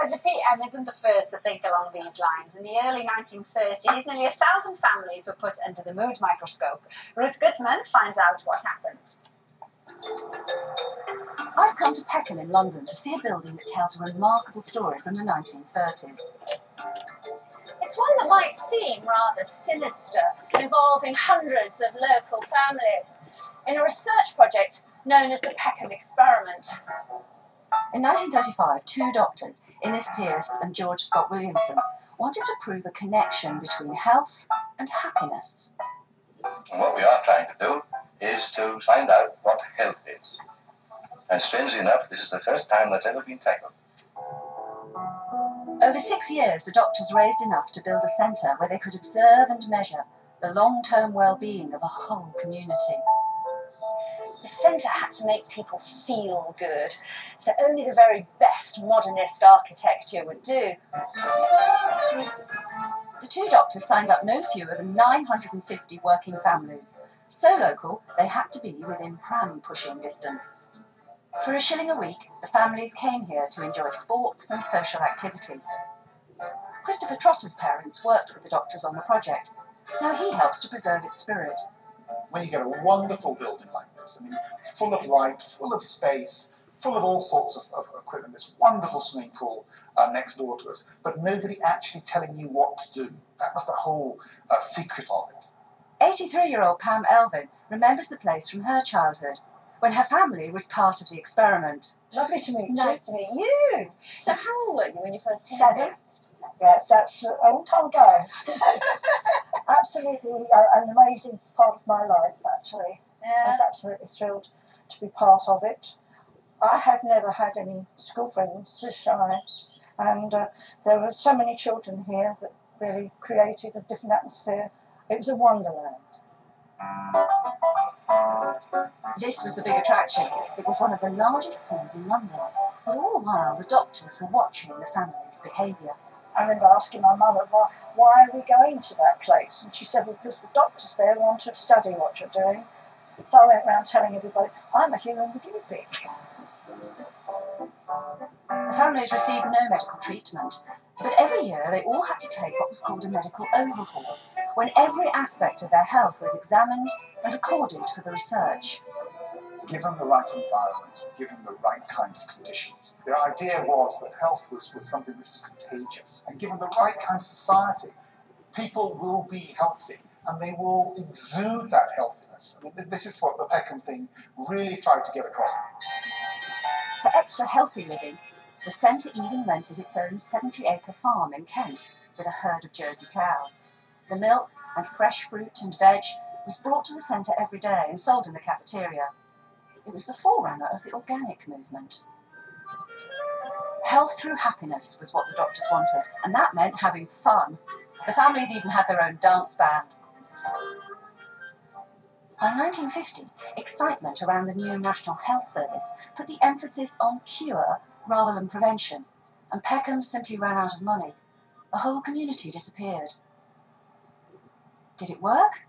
But the PM isn't the first to think along these lines. In the early 1930s, nearly 1,000 families were put under the mood microscope. Ruth Goodman finds out what happened. I've come to Peckham in London to see a building that tells a remarkable story from the 1930s. It's one that might seem rather sinister, involving hundreds of local families, in a research project known as the Peckham Experiment. In 1935, two doctors, Innes Pierce and George Scott Williamson, wanted to prove a connection between health and happiness. And what we are trying to do is to find out what health is. And strangely enough, this is the first time that's ever been tackled. Over 6 years, the doctors raised enough to build a centre where they could observe and measure the long-term well-being of a whole community. The centre had to make people feel good, so only the very best modernist architecture would do. The two doctors signed up no fewer than 950 working families. So local, they had to be within pram-pushing distance. For £1 a week, the families came here to enjoy sports and social activities. Christopher Trotter's parents worked with the doctors on the project. Now he helps to preserve its spirit. When you get a wonderful building like this, I mean, full of light, full of space, full of all sorts of equipment, this wonderful swimming pool next door to us, but nobody actually telling you what to do. That was the whole secret of it. 83-year-old Pam Elvin remembers the place from her childhood, when her family was part of the experiment. Lovely to meet you. Nice to meet you. So how old were you when you first came? 7. Yes, that's a long time ago. Absolutely an amazing part of my life, actually. I was absolutely thrilled to be part of it. I had never had any school friends, just shy, and there were so many children here that really created a different atmosphere. It was a wonderland. This was the big attraction. It was one of the largest pools in London. But all the while, the doctors were watching the family's behaviour. I remember asking my mother, why are we going to that place? And she said, well, because the doctors there want to study what you're doing. So I went around telling everybody, I'm a human guinea pig. The families received no medical treatment, but every year they all had to take what was called a medical overhaul, when every aspect of their health was examined and recorded for the research. Given the right environment, given the right kind of conditions, the idea was that health was something which was contagious. And given the right kind of society, people will be healthy and they will exude that healthiness. I mean, this is what the Peckham thing really tried to get across. For extra healthy living, the centre even rented its own 70-acre farm in Kent with a herd of Jersey cows. The milk and fresh fruit and veg was brought to the centre every day and sold in the cafeteria. It was the forerunner of the organic movement. Health through happiness was what the doctors wanted, and that meant having fun. The families even had their own dance band. By 1950, excitement around the new National Health Service put the emphasis on cure rather than prevention, and Peckham simply ran out of money. The whole community disappeared. Did it work?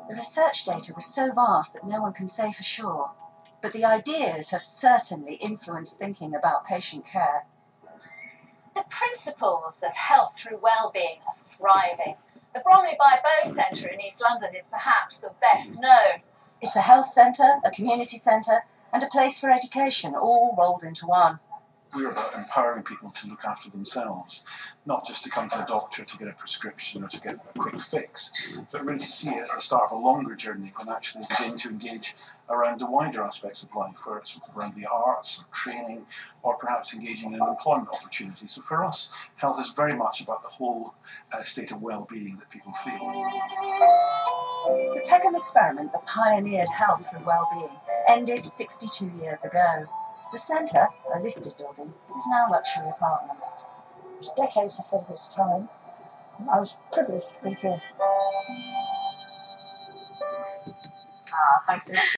The research data was so vast that no one can say for sure, but the ideas have certainly influenced thinking about patient care. The principles of health through well-being are thriving. The Bromley by Bow Centre in East London is perhaps the best known. It's a health centre, a community centre, and a place for education, all rolled into one. We're about empowering people to look after themselves, not just to come to a doctor to get a prescription or to get a quick fix, but really to see it as the start of a longer journey when actually begin to engage around the wider aspects of life, where it's around the arts, or training, or perhaps engaging in employment opportunities. So for us, health is very much about the whole state of well-being that people feel. The Peckham Experiment that pioneered health through well-being ended 62 years ago. The centre, a listed building, is now luxury apartments. It was decades ahead of its time, and I was privileged to be here. Thanks so much.